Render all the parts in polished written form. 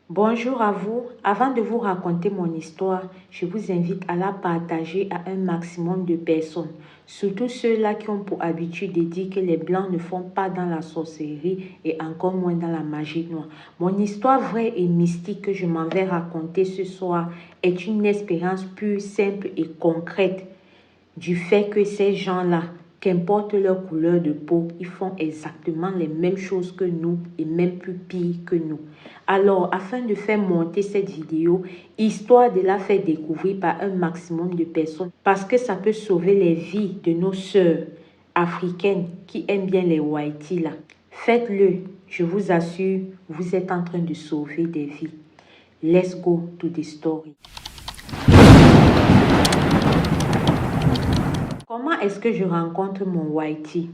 Bonjour à vous. Avant de vous raconter mon histoire, je vous invite à la partager à un maximum de personnes, surtout ceux-là qui ont pour habitude de dire que les Blancs ne font pas dans la sorcellerie et encore moins dans la magie noire. Mon histoire vraie et mystique que je m'en vais raconter ce soir est une expérience pure, simple et concrète du fait que ces gens-là, qu'importe leur couleur de peau, ils font exactement les mêmes choses que nous et même plus pire que nous. Alors, afin de faire monter cette vidéo, histoire de la faire découvrir par un maximum de personnes, parce que ça peut sauver les vies de nos sœurs africaines qui aiment bien les whiteys là. Faites-le, je vous assure, vous êtes en train de sauver des vies. Let's go to the story. Comment est-ce que je rencontre mon whitey?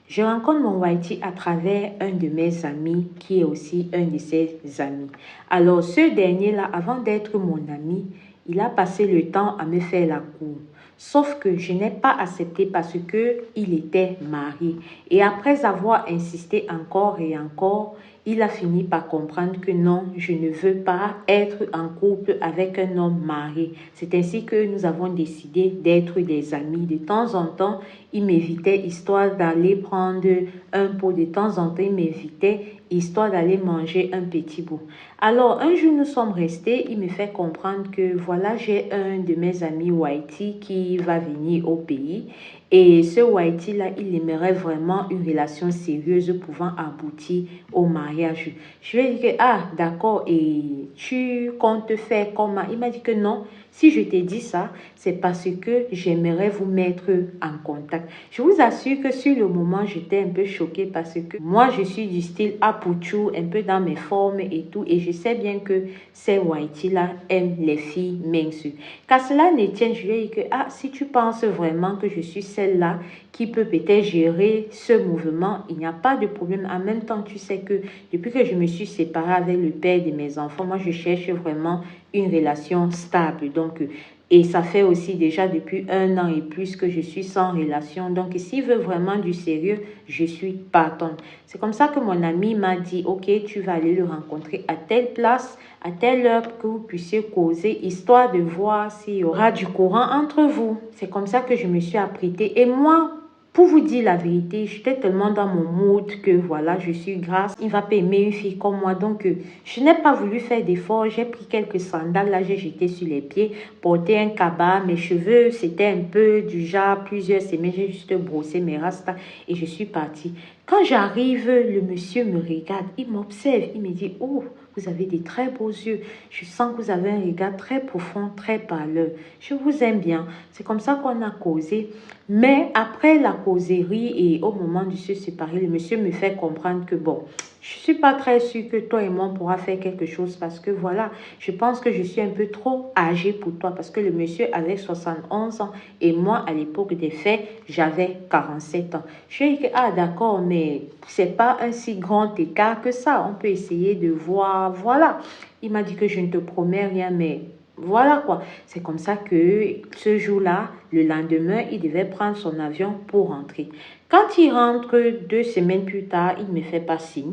Je rencontre mon whitey à travers un de mes amis qui est aussi un de ses amis. Alors, ce dernier-là, avant d'être mon ami, il a passé le temps à me faire la cour. Sauf que je n'ai pas accepté parce que il était marié. Et après avoir insisté encore et encore, il a fini par comprendre que non, je ne veux pas être en couple avec un homme marié. C'est ainsi que nous avons décidé d'être des amis. De temps en temps, il m'invitait histoire d'aller prendre un pot. De temps en temps, il m'invitait histoire d'aller manger un petit bout. Alors, un jour, nous sommes restés. Il me fait comprendre que voilà, j'ai un de mes amis whitey qui va venir au pays. Et ce whitey-là, il aimerait vraiment une relation sérieuse pouvant aboutir au mariage. Je lui ai dit que, ah, d'accord, et tu comptes faire comment? Il m'a dit que non. Si je t'ai dit ça, c'est parce que j'aimerais vous mettre en contact. Je vous assure que sur le moment, j'étais un peu choquée parce que moi, je suis du style apouchou, un peu dans mes formes et tout. Et je sais bien que ces whitey-là aiment les filles minces. Qu'à cela ne tienne, je lui ai dit que, ah, si tu penses vraiment que je suis celle-là qui peut peut-être gérer ce mouvement, il n'y a pas de problème. En même temps, tu sais que depuis que je me suis séparée avec le père de mes enfants, moi, je cherche vraiment une relation stable. Donc, et ça fait aussi déjà depuis 1 an et plus que je suis sans relation. Donc, s'il veut vraiment du sérieux, je suis partante. C'est comme ça que mon ami m'a dit, ok, tu vas aller le rencontrer à telle place, à telle heure, que vous puissiez causer, histoire de voir s'il y aura du courant entre vous. C'est comme ça que je me suis apprêtée. Et moi, pour vous dire la vérité, j'étais tellement dans mon mood que voilà, je suis grasse. Il va pas aimer une fille comme moi. Donc, je n'ai pas voulu faire d'efforts. J'ai pris quelques sandales. Là, j'ai jeté sur les pieds, porté un cabas. Mes cheveux, c'était un peu du genre plusieurs semaines. J'ai juste brossé mes rastas et je suis partie. Quand j'arrive, le monsieur me regarde. Il m'observe. Il me dit, oh, vous avez des très beaux yeux. Je sens que vous avez un regard très profond, très pâleur. Je vous aime bien. C'est comme ça qu'on a causé. Mais après la causerie et au moment de se séparer, le monsieur me fait comprendre que bon, je ne suis pas très sûre que toi et moi on pourra faire quelque chose parce que voilà, je pense que je suis un peu trop âgée pour toi parce que le monsieur avait 71 ans et moi à l'époque des faits, j'avais 47 ans. Je lui ai dit que ah d'accord, mais c'est pas un si grand écart que ça. On peut essayer de voir, voilà. Il m'a dit que je ne te promets rien, mais voilà quoi. C'est comme ça que ce jour-là, le lendemain, il devait prendre son avion pour rentrer. Quand il rentre 2 semaines plus tard, il ne me fait pas signe.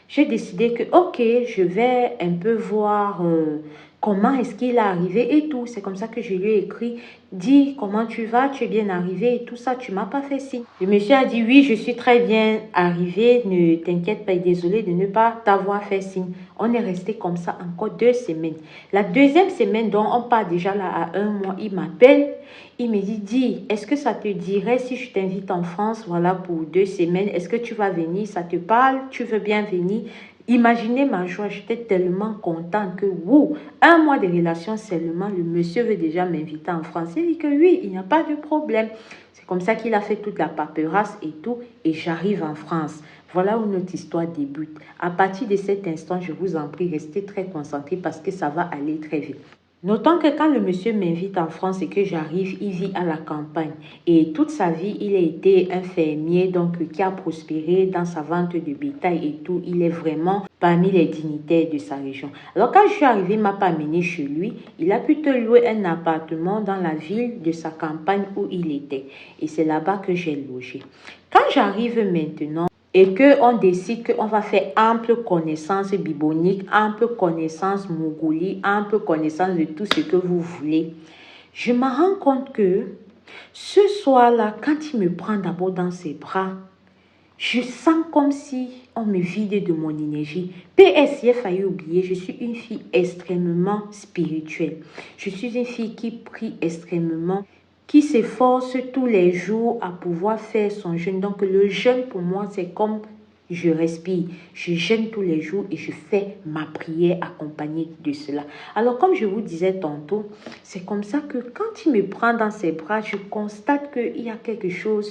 J'ai décidé que, ok, je vais un peu voir comment est-ce qu'il est arrivé et tout. C'est comme ça que je lui ai écrit, dis comment tu vas, tu es bien arrivé et tout ça, tu m'as pas fait signe. Le monsieur a dit, oui, je suis très bien arrivé, ne t'inquiète pas, désolé de ne pas t'avoir fait signe. On est resté comme ça encore 2 semaines. La deuxième semaine, dont on part déjà là à 1 mois, il m'appelle. Il me dit, dis, est-ce que ça te dirait si je t'invite en France, voilà, pour 2 semaines, est-ce que tu vas venir, ça te parle, tu veux bien venir? Imaginez ma joie, j'étais tellement contente que, wow, 1 mois de relation seulement, le monsieur veut déjà m'inviter en France. Il dit que oui, il n'y a pas de problème. C'est comme ça qu'il a fait toute la paperasse et tout, et j'arrive en France. Voilà où notre histoire débute. À partir de cet instant, je vous en prie, restez très concentrés parce que ça va aller très vite. Notons que quand le monsieur m'invite en France et que j'arrive, il vit à la campagne. Et toute sa vie, il a été un fermier donc qui a prospéré dans sa vente de bétail et tout. Il est vraiment parmi les dignitaires de sa région. Alors quand je suis arrivée, il m'a pas amené chez lui. Il a plutôt loué un appartement dans la ville de sa campagne où il était. Et c'est là-bas que j'ai logé. Quand j'arrive maintenant, et qu'on décide qu'on va faire ample connaissance bibonique, ample connaissance mongolie, ample connaissance de tout ce que vous voulez, je me rends compte que ce soir-là, quand il me prend d'abord dans ses bras, je sens comme si on me vidait de mon énergie. PS, j'ai failli oublier, je suis une fille extrêmement spirituelle. Je suis une fille qui prie extrêmement, qui s'efforce tous les jours à pouvoir faire son jeûne. Donc le jeûne pour moi, c'est comme je respire. Je jeûne tous les jours et je fais ma prière accompagnée de cela. Alors comme je vous disais tantôt, c'est comme ça que quand il me prend dans ses bras, je constate qu'il y a quelque chose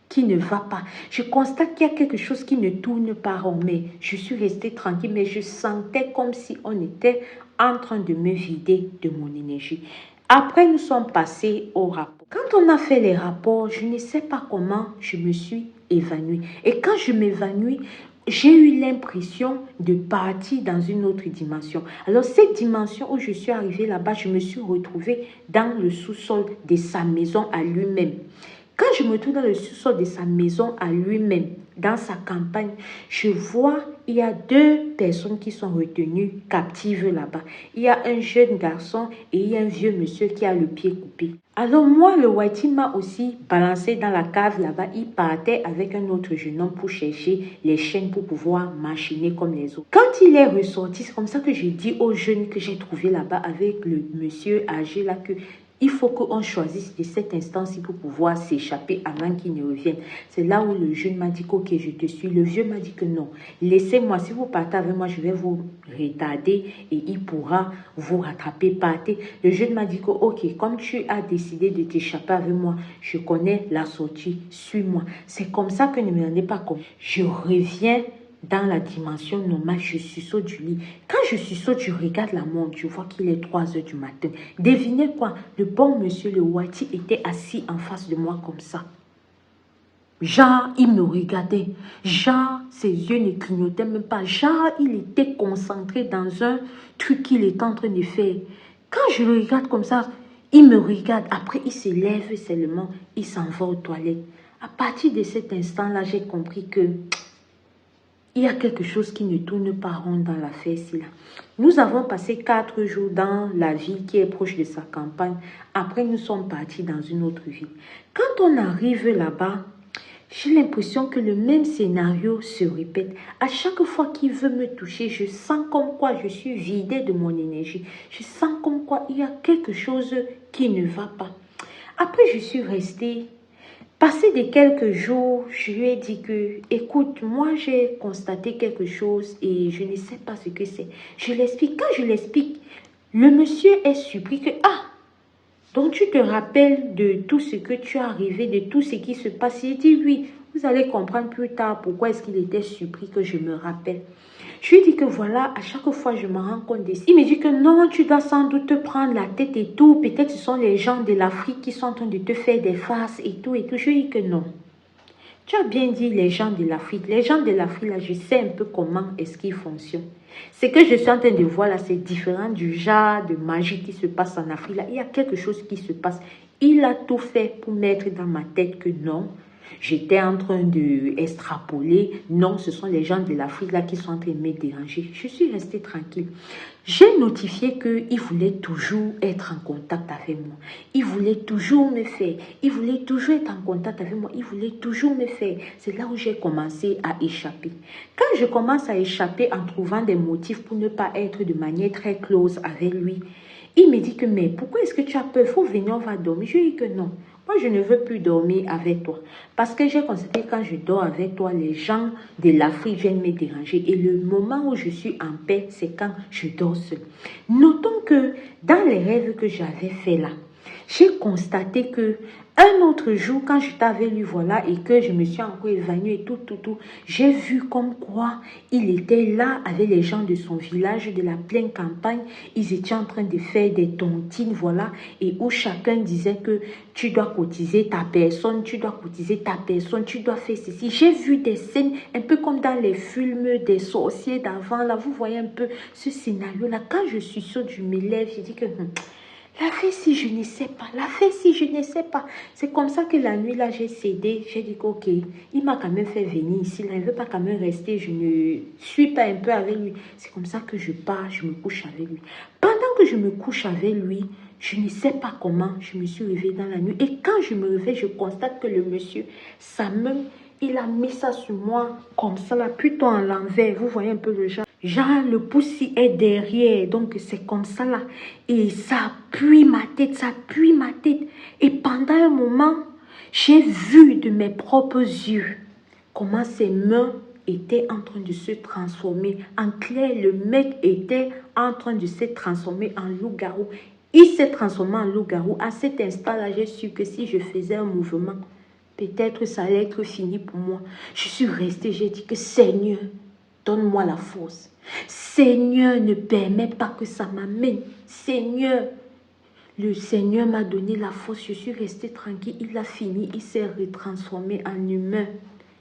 qui ne va pas. Je constate qu'il y a quelque chose qui ne tourne pas rond, mais je suis restée tranquille, mais je sentais comme si on était en train de me vider de mon énergie. Après, nous sommes passés au rapport. Quand on a fait les rapports, je ne sais pas comment je me suis évanouie. Et quand je m'évanouis, j'ai eu l'impression de partir dans une autre dimension. Alors, cette dimension où je suis arrivée là-bas, je me suis retrouvée dans le sous-sol de sa maison à lui-même. Quand je me trouve dans le sous-sol de sa maison à lui-même, dans sa campagne, je vois il y a deux personnes qui sont retenues captives là-bas. Il y a un jeune garçon et il y a un vieux monsieur qui a le pied coupé. Alors moi, le Whitey m'a aussi balancé dans la cave là-bas. Il partait avec un autre jeune homme pour chercher les chaînes pour pouvoir machiner comme les autres. Quand il est ressorti, c'est comme ça que j'ai dit aux jeunes que j'ai trouvé là-bas avec le monsieur âgé là que il faut qu'on choisisse de cette instance pour pouvoir s'échapper avant qu'il ne revienne. C'est là où le jeune m'a dit ok, je te suis. Le vieux m'a dit que non. Laissez-moi, si vous partez avec moi, je vais vous retarder et il pourra vous rattraper. Partez. Le jeune m'a dit que ok, comme tu as décidé de t'échapper avec moi, je connais la sortie, suis-moi. C'est comme ça que ne me rendez pas compte. Je reviens dans la dimension normale, je suis saut du lit. Quand je suis saut, je regarde la montre, je vois qu'il est 3 heures du matin. Devinez quoi? Le bon monsieur, le Whitey, était assis en face de moi comme ça. Genre, il me regardait. Genre, ses yeux ne clignotaient même pas. Genre, il était concentré dans un truc qu'il est en train de faire. Quand je le regarde comme ça, il me regarde. Après, il se lève seulement. Il s'en va aux toilettes. À partir de cet instant-là, j'ai compris que il y a quelque chose qui ne tourne pas rond dans l'affaire ici. Nous avons passé 4 jours dans la ville qui est proche de sa campagne. Après, nous sommes partis dans une autre ville. Quand on arrive là-bas, j'ai l'impression que le même scénario se répète. À chaque fois qu'il veut me toucher, je sens comme quoi je suis vidée de mon énergie. Je sens comme quoi il y a quelque chose qui ne va pas. Après, je suis restée. Passé de quelques jours, je lui ai dit que, écoute, moi j'ai constaté quelque chose et je ne sais pas ce que c'est. Je l'explique. Quand je l'explique, le monsieur est surpris que, ah, donc tu te rappelles de tout ce que tu as arrivé, de tout ce qui se passe. Il dit oui, vous allez comprendre plus tard pourquoi est-ce qu'il était surpris que je me rappelle. Je lui dis que voilà, à chaque fois je me rends compte de ça. Il me dit que non, tu dois sans doute te prendre la tête et tout. Peut-être ce sont les gens de l'Afrique qui sont en train de te faire des farces et tout et tout. Je lui dis que non. Tu as bien dit les gens de l'Afrique. Les gens de l'Afrique, là, je sais un peu comment est-ce qu'ils fonctionnent. Ce que je suis en train de voir là, c'est différent du genre de magie qui se passe en Afrique. Là, il y a quelque chose qui se passe. Il a tout fait pour mettre dans ma tête que non. J'étais en train de extrapoler. Non, ce sont les gens de l'Afrique là qui sont en train de me déranger. Je suis restée tranquille. J'ai notifié qu'il voulait toujours être en contact avec moi. Il voulait toujours me faire. Il voulait toujours être en contact avec moi. Il voulait toujours me faire. C'est là où j'ai commencé à échapper. Quand je commence à échapper en trouvant des motifs pour ne pas être de manière très close avec lui, il me dit que, mais pourquoi est-ce que tu as peur? Il faut venir, on va dormir. Je lui dis que non. Moi, je ne veux plus dormir avec toi. Parce que j'ai constaté que quand je dors avec toi, les gens de l'Afrique viennent me déranger. Et le moment où je suis en paix, c'est quand je dors seule. Notons que dans les rêves que j'avais fait là, j'ai constaté que un autre jour, quand je t'avais lu, voilà, et que je me suis encore évanouie et tout, j'ai vu comme quoi il était là avec les gens de son village, de la pleine campagne. Ils étaient en train de faire des tontines, voilà, et où chacun disait que tu dois cotiser ta personne, tu dois cotiser ta personne, tu dois faire ceci. J'ai vu des scènes un peu comme dans les films des sorciers d'avant, là, vous voyez un peu ce scénario-là. Quand je suis sûre, je me lève, je dis que... La fait si je ne sais pas, la fait si je ne sais pas. C'est comme ça que la nuit, là, j'ai cédé. J'ai dit ok, il m'a quand même fait venir ici. Là, il ne veut pas quand même rester. Je ne suis pas un peu avec lui. C'est comme ça que je pars, je me couche avec lui. Pendant que je me couche avec lui, je ne sais pas comment, je me suis réveillée dans la nuit. Et quand je me réveille, je constate que le monsieur, sa main, il a mis ça sur moi, comme ça, là, plutôt en l'envers. Vous voyez un peu le genre. Genre, le pouce est derrière, donc c'est comme ça là. Et ça appuie ma tête, ça appuie ma tête. Et pendant un moment, j'ai vu de mes propres yeux comment ses mains étaient en train de se transformer. En clair, le mec était en train de se transformer en loup-garou. Il s'est transformé en loup-garou. À cet instant-là, j'ai su que si je faisais un mouvement, peut-être ça allait être fini pour moi. Je suis restée, j'ai dit que Seigneur, donne-moi la force. Seigneur, ne permets pas que ça m'amène. Seigneur, le Seigneur m'a donné la force. Je suis restée tranquille. Il a fini. Il s'est retransformé en humain.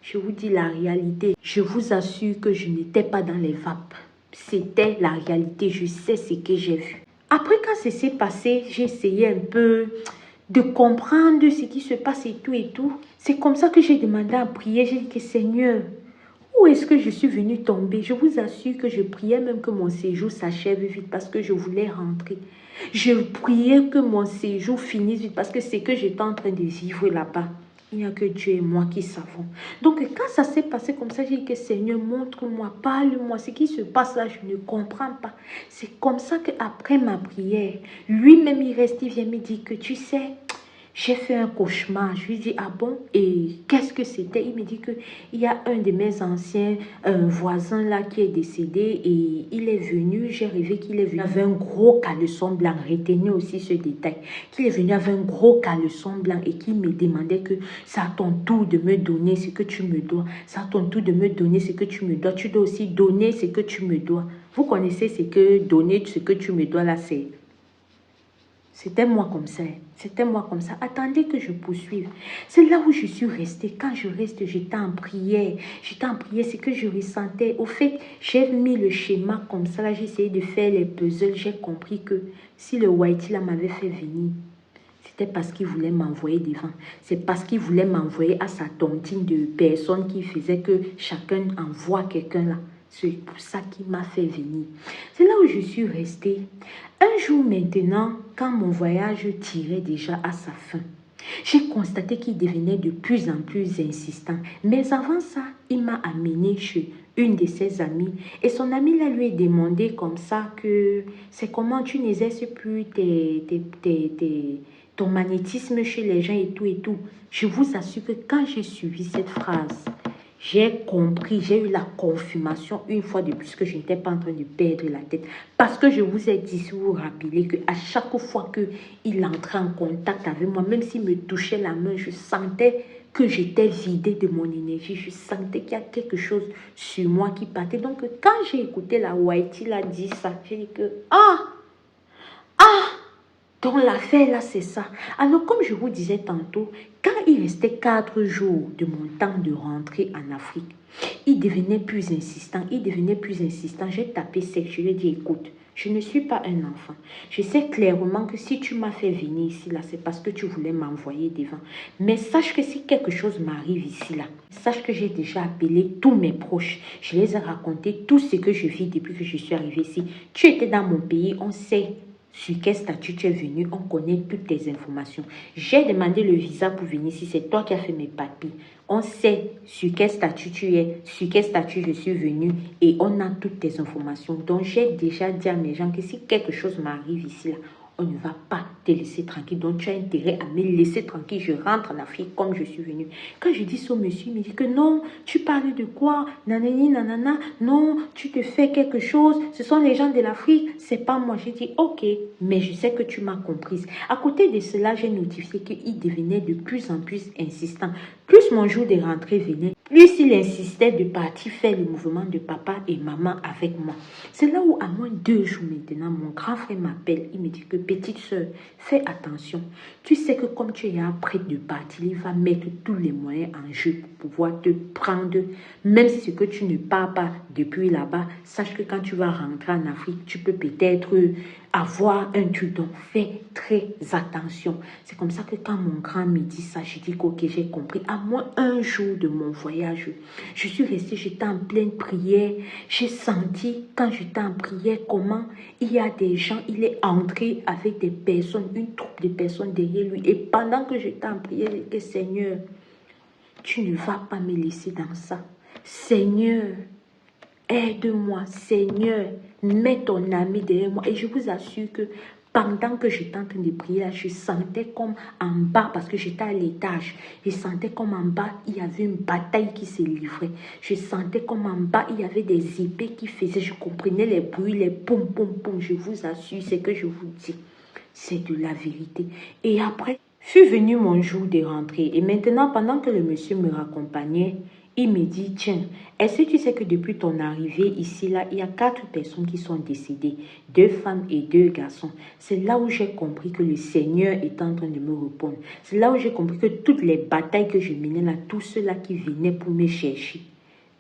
Je vous dis la réalité. Je vous assure que je n'étais pas dans les vapes. C'était la réalité. Je sais ce que j'ai vu. Après, quand ça s'est passé, j'ai essayé un peu de comprendre ce qui se passe et tout et tout. C'est comme ça que j'ai demandé à prier. J'ai dit que Seigneur, où est-ce que je suis venue tomber? Je vous assure que je priais même que mon séjour s'achève vite parce que je voulais rentrer. Je priais que mon séjour finisse vite parce que c'est que j'étais en train de vivre là-bas. Il n'y a que Dieu et moi qui savons. Donc quand ça s'est passé comme ça, j'ai dit que Seigneur, montre-moi, parle-moi. Ce qui se passe là, je ne comprends pas. C'est comme ça qu'après ma prière, lui-même il reste, il vient me dire que tu sais, j'ai fait un cauchemar. Je lui dis, ah bon? Et qu'est-ce que c'était? Il me dit qu'il y a un de mes anciens voisins là qui est décédé et il est venu, j'ai rêvé qu'il est venu avec un gros caleçon blanc. Retenez aussi ce détail. Qu'il est venu avec un gros caleçon blanc et qu'il me demandait que c'est à ton tour de me donner ce que tu me dois. C'est à ton tour de me donner ce que tu me dois. Tu dois aussi donner ce que tu me dois. Vous connaissez ce que donner ce que tu me dois là, c'est... C'était moi comme ça. C'était moi comme ça. Attendez que je poursuive. C'est là où je suis restée. Quand je reste, j'étais en prière. J'étais en prière, c'est que je ressentais. Au fait, j'ai mis le schéma comme ça. Là, j'ai essayé de faire les puzzles. J'ai compris que si le Whitey là m'avait fait venir, c'était parce qu'il voulait m'envoyer devant. C'est parce qu'il voulait m'envoyer à sa tontine de personnes qui faisait que chacun envoie quelqu'un là. C'est pour ça qu'il m'a fait venir. C'est là où je suis restée. Un jour maintenant, quand mon voyage tirait déjà à sa fin, j'ai constaté qu'il devenait de plus en plus insistant. Mais avant ça, il m'a amené chez une de ses amies. Et son amie là, lui a demandé comme ça que c'est comment tu n'exerces plus ton magnétisme chez les gens et tout et tout. Je vous assure que quand j'ai suivi cette phrase, j'ai compris, j'ai eu la confirmation une fois de plus que je n'étais pas en train de perdre la tête. Parce que je vous ai dit, si vous vous rappelez, qu'à chaque fois qu'il entrait en contact avec moi, même s'il me touchait la main, je sentais que j'étais vidée de mon énergie. Je sentais qu'il y a quelque chose sur moi qui partait. Donc, quand j'ai écouté la Whitey l'a dit ça, j'ai dit que, donc l'affaire là, c'est ça. Alors, comme je vous disais tantôt, quand il restait 4 jours de mon temps de rentrer en Afrique, il devenait plus insistant, il devenait plus insistant. J'ai tapé sec, je lui ai dit, écoute, je ne suis pas un enfant. Je sais clairement que si tu m'as fait venir ici, là, c'est parce que tu voulais m'envoyer devant. Mais sache que si quelque chose m'arrive ici, là, sache que j'ai déjà appelé tous mes proches. Je les ai raconté tout ce que je vis depuis que je suis arrivée ici. Tu étais dans mon pays, on sait sur quel statut tu es venu, on connaît toutes tes informations. J'ai demandé le visa pour venir ici, c'est toi qui as fait mes papiers. On sait sur quel statut tu es, sur quel statut je suis venu et on a toutes tes informations. Donc, j'ai déjà dit à mes gens que si quelque chose m'arrive ici, là, on ne va pas te laisser tranquille. Donc, tu as intérêt à me laisser tranquille. Je rentre en Afrique comme je suis venue. Quand je dis ça au monsieur, il me dit que non, tu parles de quoi? Nanani, nanana. Non, tu te fais quelque chose. Ce sont les gens de l'Afrique. C'est pas moi. J'ai dit, ok, mais je sais que tu m'as comprise. À côté de cela, j'ai notifié qu'il devenait de plus en plus insistant. Plus mon jour de rentrée venait, Lui, s'il insistait de partir faire le mouvement de papa et maman avec moi. C'est là où, à moins 2 jours maintenant, mon grand frère m'appelle. Il me dit que, petite soeur, fais attention. Tu sais que comme tu es près de partir, il va mettre tous les moyens en jeu pour pouvoir te prendre. Même si c'est que tu ne pars pas depuis là-bas, sache que quand tu vas rentrer en Afrique, tu peux peut-être avoir un truc. Donc, fais très attention. C'est comme ça que quand mon grand me dit ça, je dis ok, j'ai compris. À moins 1 jour de mon voyage, je suis restée, j'étais en pleine prière. J'ai senti, quand j'étais en prière, comment il y a des gens, il est entré avec des personnes, une troupe de personnes derrière lui. Et pendant que j'étais en prière, j'ai dit, Seigneur, tu ne vas pas me laisser dans ça. Seigneur, aide-moi, Seigneur, mets ton ami derrière moi. Et je vous assure que pendant que j'étais en train de prier, là, je sentais comme en bas, parce que j'étais à l'étage, je sentais comme en bas, il y avait une bataille qui se livrait. Je sentais comme en bas, il y avait des épées qui faisaient, je comprenais les bruits, les poum, poum, poum. Je vous assure, c'est que je vous dis, c'est de la vérité. Et après, fut venu mon jour de rentrée. Et maintenant, pendant que le monsieur me raccompagnait, il me dit, tiens, est-ce que tu sais que depuis ton arrivée ici, là, il y a 4 personnes qui sont décédées, 2 femmes et 2 garçons. C'est là où j'ai compris que le Seigneur est en train de me répondre. C'est là où j'ai compris que toutes les batailles que je menais là, tous ceux-là qui venaient pour me chercher,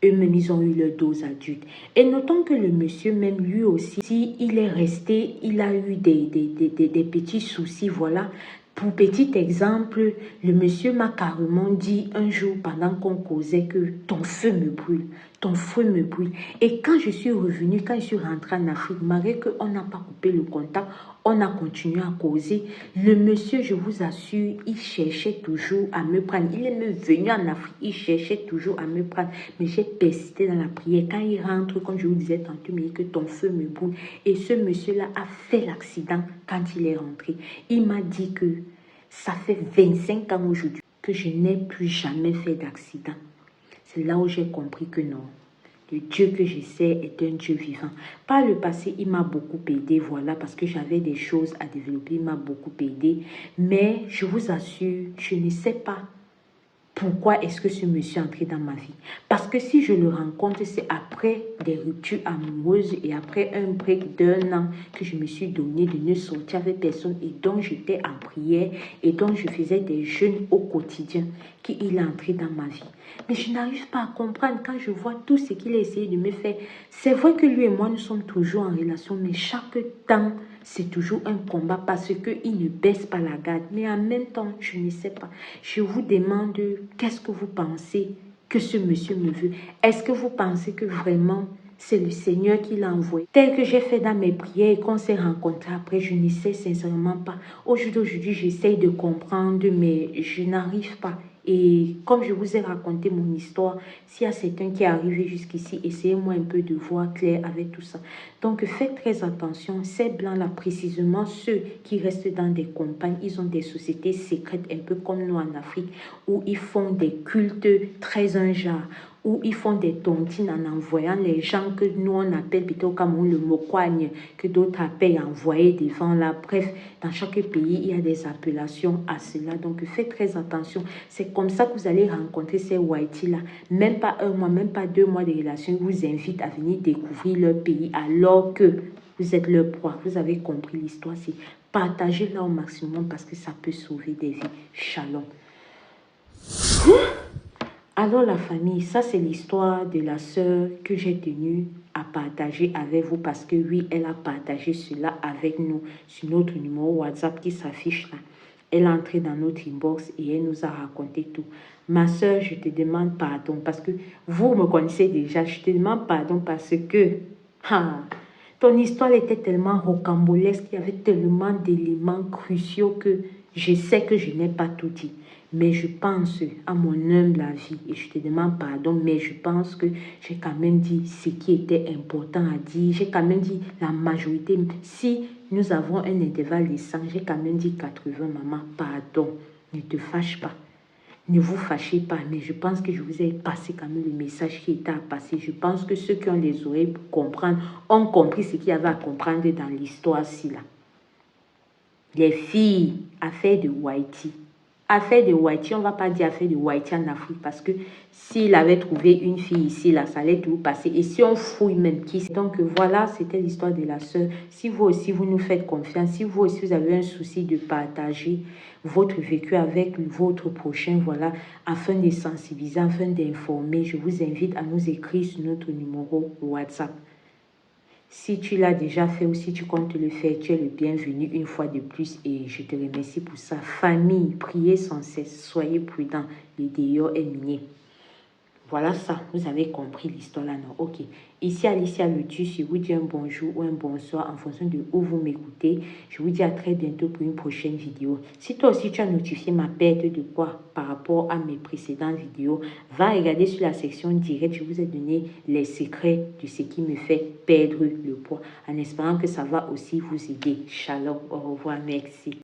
eux-mêmes, ils ont eu leur dose adulte. Et notons que le monsieur, même lui aussi, il est resté, il a eu des petits soucis, voilà. Pour petit exemple, le monsieur m'a carrément dit un jour pendant qu'on causait que ton feu me brûle, ton feu me brûle. Et quand je suis revenue, quand je suis rentrée en Afrique, malgré qu'on n'a pas coupé le contact, on a continué à causer. Le monsieur, je vous assure, il cherchait toujours à me prendre. Il est même venu en Afrique, il cherchait toujours à me prendre. Mais j'ai persisté dans la prière. Quand il rentre, comme je vous disais tantôt, il me dit que ton feu me brûle. Et ce monsieur-là a fait l'accident quand il est rentré. Il m'a dit que ça fait 25 ans aujourd'hui que je n'ai plus jamais fait d'accident. C'est là où j'ai compris que non. Le Dieu que je sais est un Dieu vivant. Par le passé, il m'a beaucoup aidé, voilà, parce que j'avais des choses à développer, il m'a beaucoup aidé. Mais je vous assure, je ne sais pas pourquoi est-ce que ce monsieur est entré dans ma vie. Parce que si je le rencontre, c'est après des ruptures amoureuses et après un break d'1 an que je me suis donné de ne sortir avec personne et dont j'étais en prière et dont je faisais des jeûnes au quotidien qu'il est entré dans ma vie. Mais je n'arrive pas à comprendre quand je vois tout ce qu'il a essayé de me faire. C'est vrai que lui et moi, nous sommes toujours en relation, mais chaque temps, c'est toujours un combat parce qu'il ne baisse pas la garde. Mais en même temps, je ne sais pas. Je vous demande, qu'est-ce que vous pensez que ce monsieur me veut? Est-ce que vous pensez que vraiment c'est le Seigneur qui l'a envoyé? Tel que j'ai fait dans mes prières et qu'on s'est rencontrés après, je ne sais sincèrement pas. Aujourd'hui, j'essaye de comprendre, mais je n'arrive pas. Et comme je vous ai raconté mon histoire, s'il y a certains qui est arrivé jusqu'ici, essayez-moi un peu de voir clair avec tout ça. Donc, faites très attention. Ces blancs-là, précisément ceux qui restent dans des campagnes, ils ont des sociétés secrètes, un peu comme nous en Afrique, où ils font des cultes très un genre, où ils font des tontines en envoyant les gens que nous on appelle plutôt comme le mokoigne, que d'autres appellent envoyer devant là. Bref, dans chaque pays, il y a des appellations à cela. Donc, faites très attention. C'est comme ça que vous allez rencontrer ces Whiteys-là. Même pas 1 mois, même pas 2 mois de relation, ils vous invitent à venir découvrir leur pays alors que vous êtes leur proie. Vous avez compris l'histoire. C'est partagez-la au maximum parce que ça peut sauver des vies. Shalom. Alors la famille, ça c'est l'histoire de la sœur que j'ai tenue à partager avec vous parce que oui, elle a partagé cela avec nous sur notre numéro WhatsApp qui s'affiche là. Elle est entrée dans notre inbox et elle nous a raconté tout. Ma sœur, je te demande pardon parce que vous me connaissez déjà. Je te demande pardon parce que ton histoire était tellement rocambolesque, il y avait tellement d'éléments cruciaux que je sais que je n'ai pas tout dit. Mais je pense à mon humble avis et je te demande pardon, mais je pense que j'ai quand même dit ce qui était important à dire. J'ai quand même dit la majorité. Si nous avons un intervalle de 100, j'ai quand même dit 80, maman, pardon. Ne te fâche pas. Ne vous fâchez pas, mais je pense que je vous ai passé quand même le message qui était à passer. Je pense que ceux qui ont les oreilles pour comprendre ont compris ce qu'il y avait à comprendre dans l'histoire-ci là. Les filles, affaire de Whitey. affaire de Whitey, on ne va pas dire affaire de Whitey en Afrique parce que s'il avait trouvé une fille ici, là, ça allait tout passer. Et si on fouille même qui c'est. Donc voilà, c'était l'histoire de la sœur. Si vous aussi, vous nous faites confiance, si vous aussi, vous avez un souci de partager votre vécu avec votre prochain, voilà, afin de sensibiliser, afin d'informer, je vous invite à nous écrire sur notre numéro WhatsApp. Si tu l'as déjà fait ou si tu comptes le faire, tu es le bienvenu une fois de plus et je te remercie pour ça. Famille, priez sans cesse, soyez prudents, le dehors est miné. Voilà ça, vous avez compris l'histoire là, non? Ok. Ici Alicia Lotus, je vous dis un bonjour ou un bonsoir en fonction de où vous m'écoutez. Je vous dis à très bientôt pour une prochaine vidéo. Si toi aussi tu as notifié ma perte de poids par rapport à mes précédentes vidéos, va regarder sur la section directe. Je vous ai donné les secrets de ce qui me fait perdre le poids en espérant que ça va aussi vous aider. Shalom, au revoir, merci.